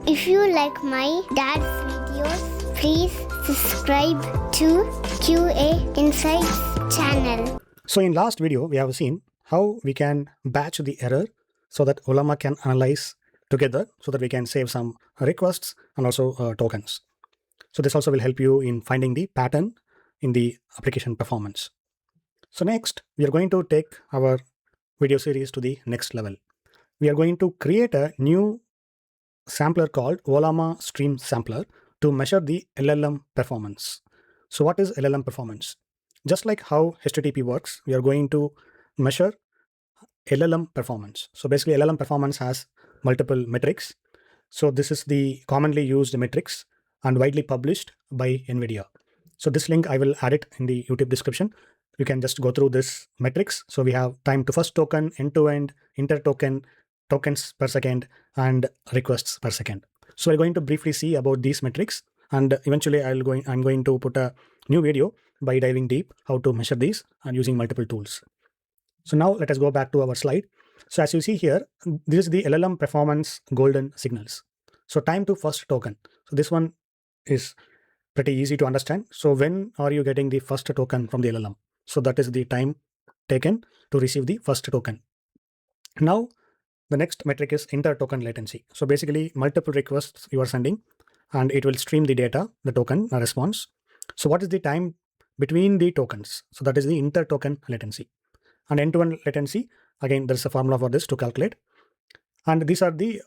If you like my dad's videos, please subscribe to QA Insights channel. So in last video, we have seen how we can batch the error so that Ollama can analyze together so that we can save some requests and also tokens. So this also will help you in finding the pattern in the application performance. So next, we are going to take our video series to the next level. We are going to create a new sampler called Ollama Stream Sampler to measure the LLM performance. So what is LLM performance? Just like how HTTP works, we are going to measure LLM performance. So basically LLM performance has multiple metrics. So this is the commonly used metrics and widely published by NVIDIA. So this link, I will add it in the YouTube description. You can just go through this metrics. So we have time to first token, end-to-end, inter-token, tokens per second, and requests per second. So we're going to briefly see about these metrics, and eventually I'm going to put a new video by diving deep how to measure these and using multiple tools. So now let us go back to our slide. So as you see here, this is the LLM performance golden signals. So time to first token. So this one is pretty easy to understand. So when are you getting the first token from the LLM? So that is the time taken to receive the first token. Now, the next metric is inter-token latency. So basically multiple requests you are sending and it will stream the data, the token, a response. So what is the time between the tokens? So that is the inter-token latency. And end-to-end latency, again, there's a formula for this to calculate. And these are the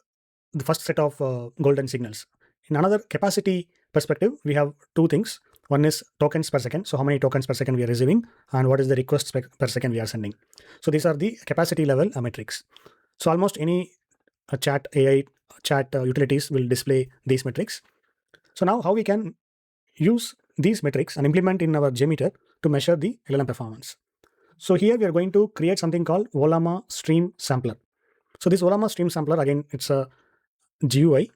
first set of golden signals. In another capacity perspective, we have two things. One is tokens per second. So how many tokens per second we are receiving and what is the requests per second we are sending. So these are the capacity level metrics. So almost any AI chat utilities will display these metrics. So now how we can use these metrics and implement in our JMeter to measure the LLM performance. So here we are going to create something called Ollama Stream Sampler. So this Ollama Stream Sampler, again, it's a GUI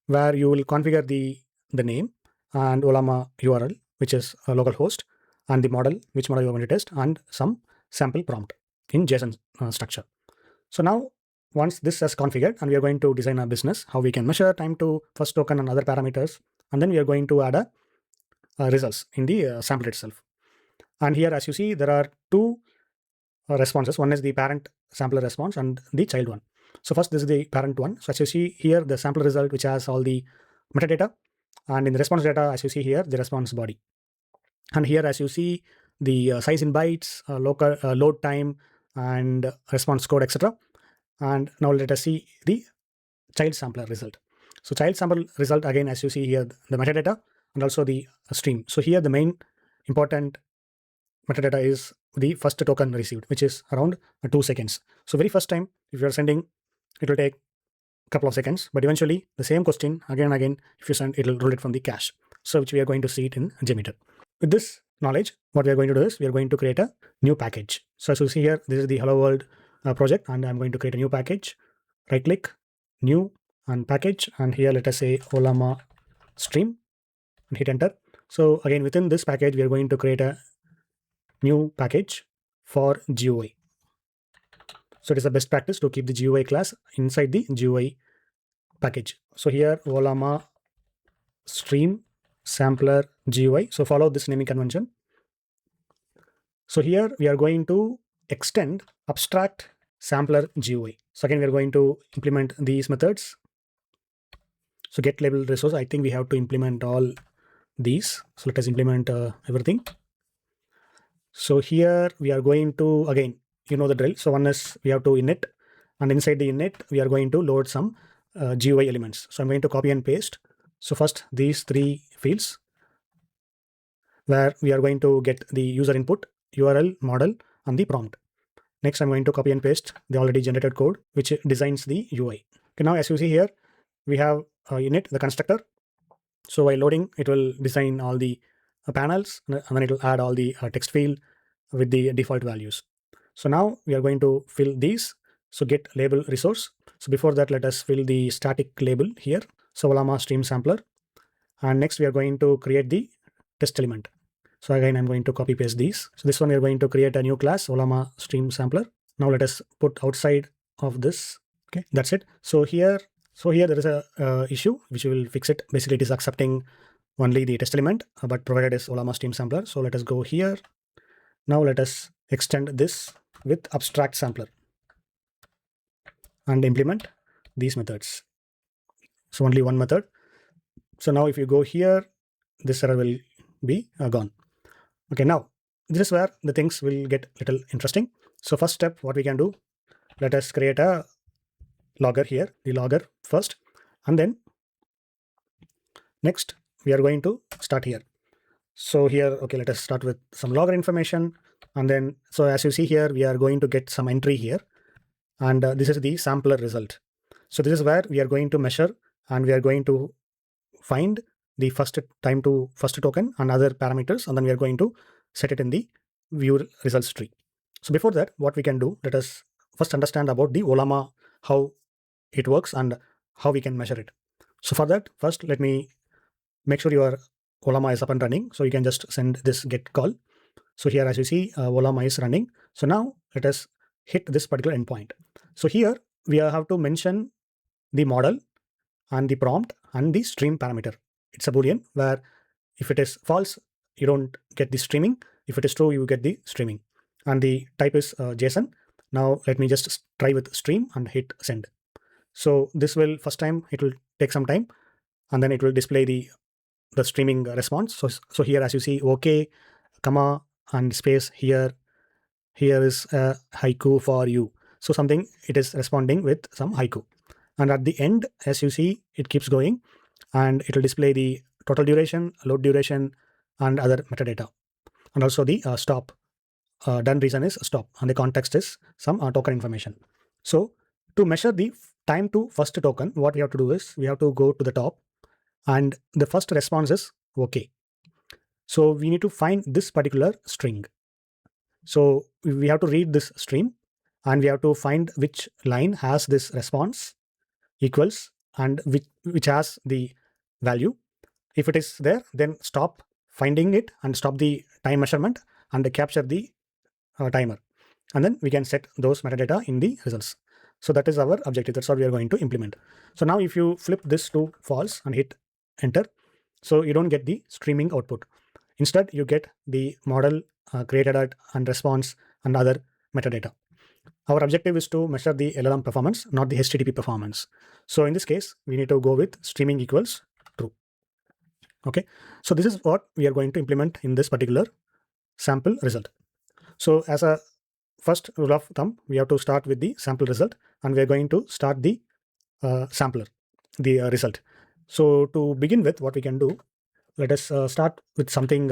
where you will configure the name and Ollama URL, which is a local host, and the model, which model you are going to test, and some sample prompt in JSON structure. So now, once this is configured, and we are going to design our business, how we can measure time to first token and other parameters, and then we are going to add a results in the sample itself. And here, as you see, there are two responses. One is the parent sampler response and the child one. So first, this is the parent one. So as you see here, the sample result, which has all the metadata. And in the response data, as you see here, the response body. And here, as you see, the size in bytes, local load time, and response code, etc. And now let us see the child sampler result. So child sample result, again, as you see here, the metadata and also the stream. So here, the main important metadata is the first token received, which is around 2 seconds. So very first time, if you are sending, it will take couple of seconds, but eventually the same question again and again, if you send, it will roll it from the cache. So which we are going to see it in JMeter. With this knowledge, what we are going to do is we are going to create a new package. So as you see here, this is the Hello World project, and I'm going to create a new package. Right click, new, and package, and here let us say Ollama Stream, and hit enter. So again, within this package, we are going to create a new package for GUI. So it is a best practice to keep the GUI class inside the GUI package. So here, Ollama Stream Sampler GUI. So follow this naming convention. So here we are going to extend AbstractSampler GUI. So again, we are going to implement these methods. So get label resource. I think we have to implement all these. So let us implement everything. So here we are going to, again, you know the drill. So one is we have to init, and inside the init, we are going to load some GUI elements. So I'm going to copy and paste. So first these three fields where we are going to get the user input, URL, model, and the prompt. Next, I'm going to copy and paste the already generated code, which designs the UI. Okay, now as you see here, we have init, the constructor. So while loading, it will design all the panels, and then it will add all the text field with the default values. So now we are going to fill these. So get label resource. So before that, let us fill the static label here. So Ollama Stream Sampler. And next we are going to create the test element. So again, I'm going to copy paste these. So this one we are going to create a new class, Ollama Stream Sampler. Now let us put outside of this. Okay, that's it. So here, So here there is a issue which we will fix it. Basically, it is accepting only the test element, but provided is Ollama Stream Sampler. So let us go here. Now let us extend this with AbstractSampler and implement these methods. So only one method. So now if you go here, this error will be gone. Okay, now this is where the things will get a little interesting. So first step, what we can do, let us create a logger here, the logger first, and then next we are going to start here. So here, okay, let us start with some logger information. And then, so as you see here, we are going to get some entry here. And this is the sampler result. So this is where we are going to measure, and we are going to find the first time to first token and other parameters. And then we are going to set it in the view results tree. So before that, what we can do, let us first understand about the Ollama, how it works and how we can measure it. So for that, first, let me make sure your Ollama is up and running. So you can just send this get call. So here, as you see, Ollama is running. So now let us hit this particular endpoint. So here we have to mention the model and the prompt and the stream parameter. It's a Boolean where if it is false, you don't get the streaming. If it is true, you get the streaming. And the type is JSON. Now let me just try with stream and hit send. So this will, first time, it will take some time, and then it will display the streaming response. So here, as you see, okay, comma, and space here is a haiku for you. So something, it is responding with some haiku. And at the end, as you see, it keeps going, and it will display the total duration, load duration, and other metadata. And also the stop. Done reason is stop, and the context is some token information. So to measure the time to first token, what we have to do is we have to go to the top, and the first response is okay. So we need to find this particular string. So we have to read this stream, and we have to find which line has this response equals and which has the value. If it is there, then stop finding it and stop the time measurement and capture the timer. And then we can set those metadata in the results. So that is our objective. That's what we are going to implement. So now if you flip this to false and hit enter, so you don't get the streaming output. Instead, you get the model created at and response and other metadata. Our objective is to measure the LLM performance, not the HTTP performance. So in this case, we need to go with streaming equals true. Okay, so this is what we are going to implement in this particular sample result. So as a first rule of thumb, we have to start with the sample result, and we are going to start the sampler, the result. So to begin with, what we can do, let us start with something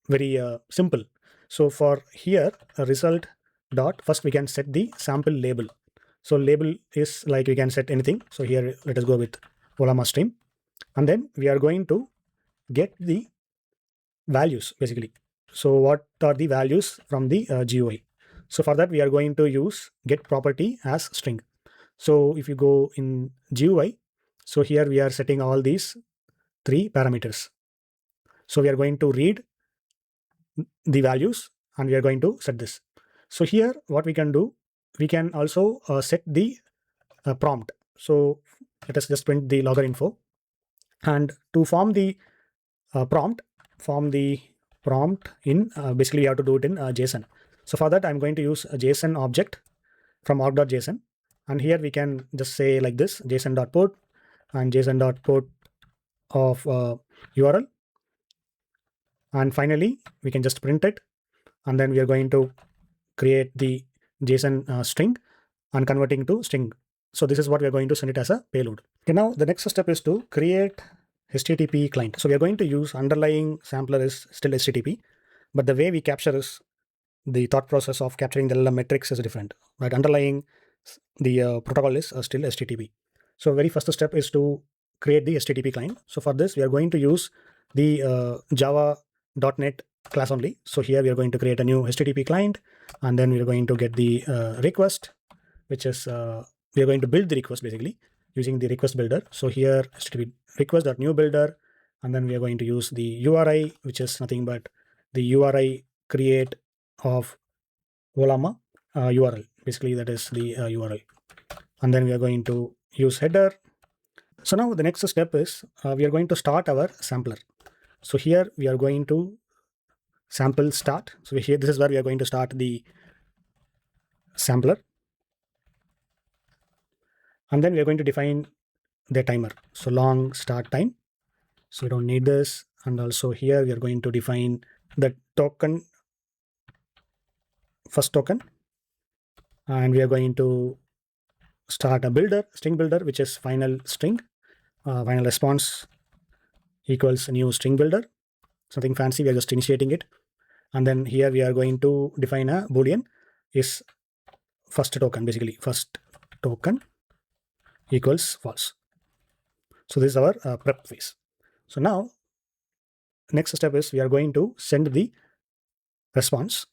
very simple. So for here, a result dot, first we can set the sample label. So label is like we can set anything. So here, let us go with Ollama Stream. And then we are going to get the values basically. So what are the values from the GUI? So for that, we are going to use get property as string. So if you go in GUI, so here we are setting all these 3 parameters. So we are going to read the values, and we are going to set this. So here, what we can do, we can also set the prompt. So let us just print the logger info. And to form the prompt in, basically we have to do it in JSON. So for that, I'm going to use a JSON object from org.json. And here we can just say like this, json.port and json.port of URL. And finally, we can just print it. And then we are going to create the JSON string and converting to string. So this is what we are going to send it as a payload. Okay, now the next step is to create HttpClient. So we are going to use underlying sampler is still HTTP, but the way we capture is the thought process of capturing the LLM metrics is different. Right? Underlying the protocol is still HTTP. So very first step is to create the HTTP client. So for this, we are going to use the Java.NET class only. So here we are going to create a new HTTP client, and then we are going to get the request, which is we are going to build the request basically using the request builder. So here HTTP request.new builder, and then we are going to use the URI, which is nothing but the URI create of Ollama URL. Basically, that is the URL. And then we are going to use header, So now the next step is we are going to start our sampler. So here we are going to sample start. So here, this is where we are going to start the sampler. And then we are going to define the timer. So long start time. So we don't need this. And also here we are going to define the token, first token. And we are going to start a builder, string builder, which is final string, final response equals new string builder. Something fancy, we are just initiating it. And then here we are going to define a boolean is first token, basically first token equals false. So this is our prep phase. So now next step is we are going to send the response.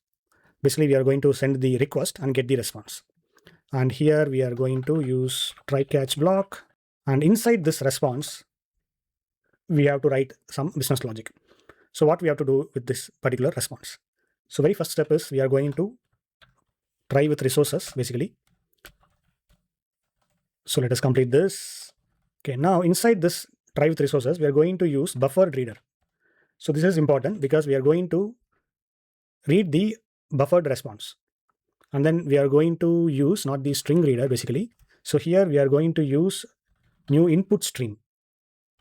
Basically we are going to send the request and get the response. And here we are going to use try catch block, and inside this response we have to write some business logic. So what we have to do with this particular response? So very first step is we are going to try with resources, basically. So let us complete this. Okay, now inside this try with resources, we are going to use buffered reader. So this is important because we are going to read the buffered response. And then we are going to use not the string reader, basically. So here we are going to use new input stream.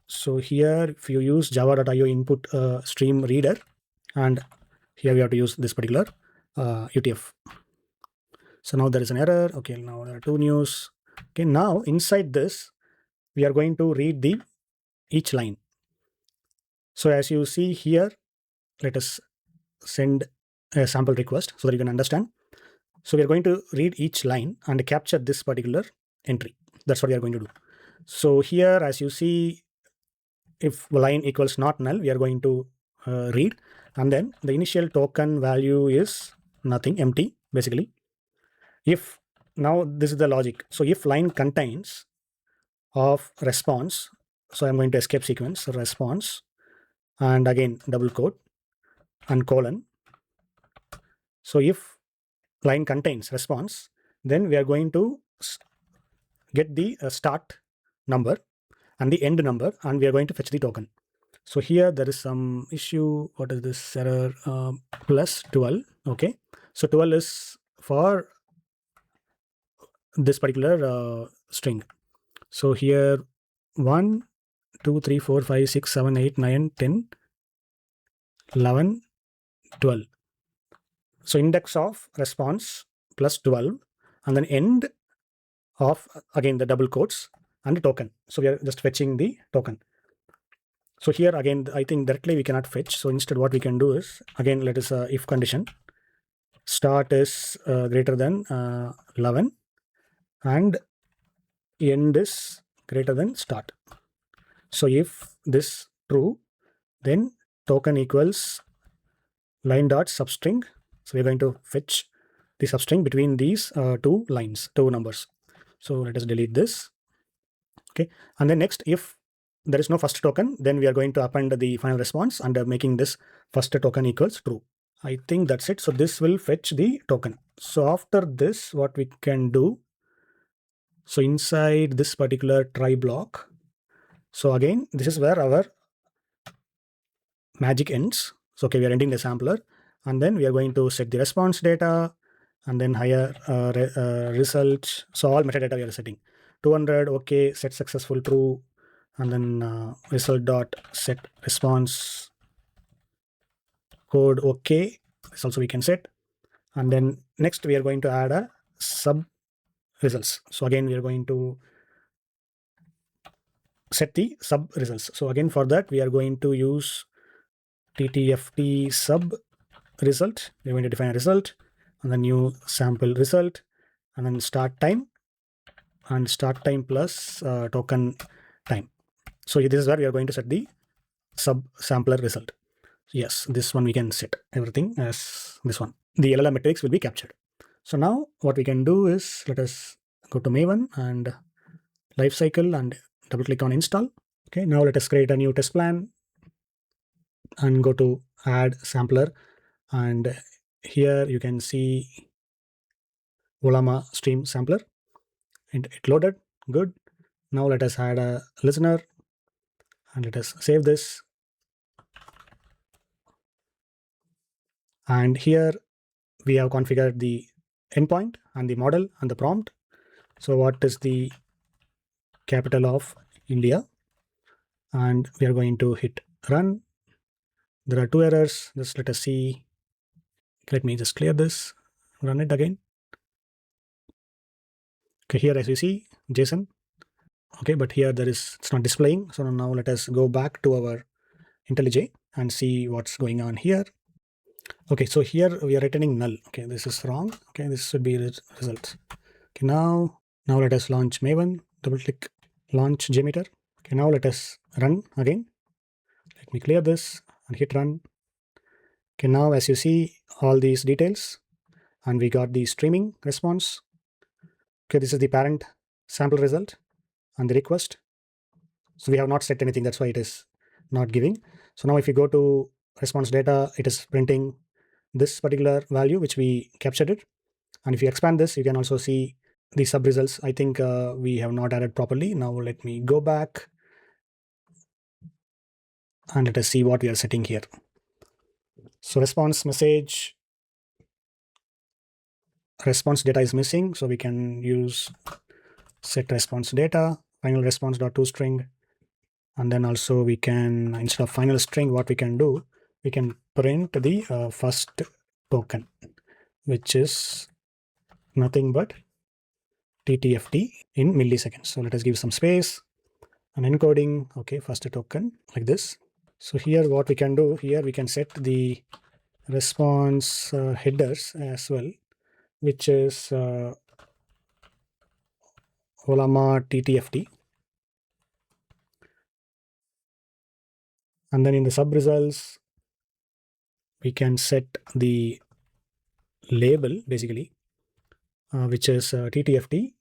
So here if you use java.io input stream reader, and here we have to use this particular UTF. So now there is an error. Okay, now there are two news. Okay, now inside this, we are going to read the each line. So as you see here, let us send a sample request so that you can understand. So we are going to read each line and capture this particular entry. That's what we are going to do. So here, as you see, if line equals not null, we are going to read, and then the initial token value is nothing, empty, basically. If now this is the logic. So if line contains of response, so I'm going to escape sequence response, and again double quote and colon. So if line contains response, then we are going to get the start number and the end number, and we are going to fetch the token. So here there is some issue. What is this error? Plus 12. Okay, so 12 is for this particular string. So here 1, 2, 3, 4, 5, 6, 7, 8, 9, 10, 11, 12. So index of response plus 12, and then end of again the double quotes and the token. So we are just fetching the token. So here again, I think directly we cannot fetch. So instead what we can do is, again, let us if condition start is greater than 11 and end is greater than start. So if this true, then token equals line dot substring. So we're going to fetch the substring between these two lines, two numbers. So let us delete this. Okay, and then next, if there is no first token, then we are going to append the final response and making this first token equals true. I think that's it. So this will fetch the token. So after this, what we can do, so inside this particular try block, so again, this is where our magic ends. So okay, we are ending the sampler, and then we are going to set the response data, and then higher result. So all metadata we are setting 200. Okay, set successful true, and then result dot set response code. Okay, this also we can set, and then next we are going to add a sub results. So again we are going to set the sub results. So again for that we are going to use TTFT sub result. We're going to define a result and then new sample result, and then start time and start time plus token time. So this is where we are going to set the sub sampler result. Yes, this one we can set everything as this one. The LLM metrics will be captured. So now what we can do is, let us go to Maven and lifecycle and double click on install. Okay, now let us create a new test plan and go to add sampler, and here you can see Ollama Stream Sampler, and it loaded. Good. Now let us add a listener and let us save this. And here we have configured the endpoint and the model and the prompt. So what is the capital of India? And we are going to hit run. There are 2 errors. Just let us see. Let me just clear this, run it again. Okay, here as you see, JSON. Okay, but here it's not displaying. So now let us go back to our IntelliJ and see what's going on here. Okay, so here we are returning null. Okay, this is wrong. Okay, this should be the result. Okay, now let us launch Maven. Double click, launch JMeter. Okay, now let us run again. Let me clear this and hit run. Okay, now as you see all these details, and we got the streaming response. Okay, this is the parent sample result and the request. So we have not set anything, that's why it is not giving. So now if you go to response data, it is printing this particular value which we captured it. And if you expand this, you can also see the sub results. I think we have not added properly. Now let me go back and let us see what we are setting here. So response message, response data is missing, so we can use set response data, final response dot toString, and then also we can, instead of final string, what we can do, we can print the first token, which is nothing but TTFT in milliseconds. So let us give some space and encoding. Okay, first token like this. So here what we can do, here we can set the response headers as well, which is Ollama TTFT. And then in the sub results, we can set the label basically, which is TTFT.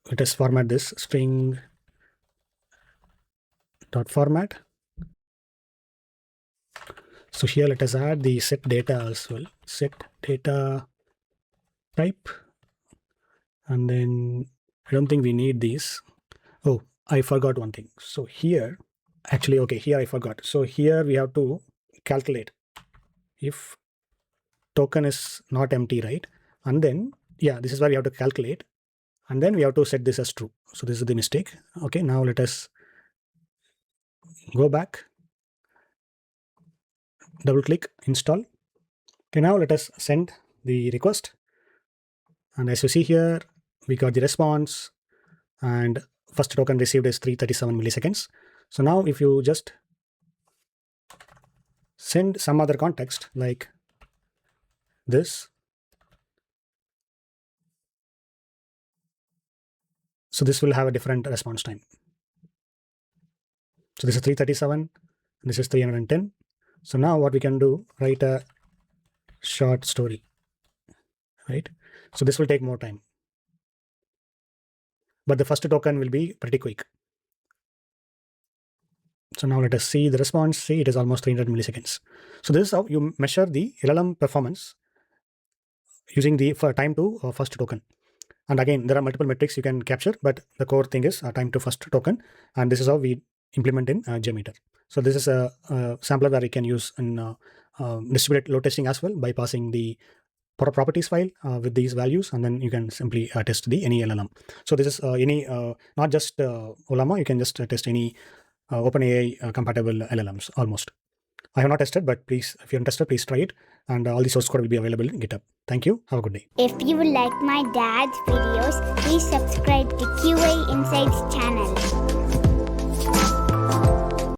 Let us format this string dot format. So here let us add the set data as well. Set data type. And then I don't think we need these. Oh, I forgot one thing. So here, actually, okay, here I forgot. So here we have to calculate if token is not empty, right? And then, yeah, this is where we have to calculate. And then we have to set this as true. So this is the mistake. Okay, now let us go back, double click, install. Okay, now let us send the request. And as you see here, we got the response and first token received is 337 milliseconds. So now if you just send some other context like this, so this will have a different response time. So this is 337, and this is 310. So now what we can do, write a short story, right? So this will take more time, but the first token will be pretty quick. So now let us see the response. See, it is almost 300 milliseconds. So this is how you measure the LLM performance using the time to first token. And again, there are multiple metrics you can capture, but the core thing is time to first token. And this is how we implement in JMeter. So this is a sampler that you can use in distributed load testing as well by passing the properties file with these values, and then you can simply test any LLM. So this is not just Ollama, you can just test any OpenAI compatible LLMs almost. I have not tested, but please, if you're interested, please try it. And all the source code will be available in GitHub. Thank you. Have a good day. If you like my dad's videos, please subscribe to QA Insights channel.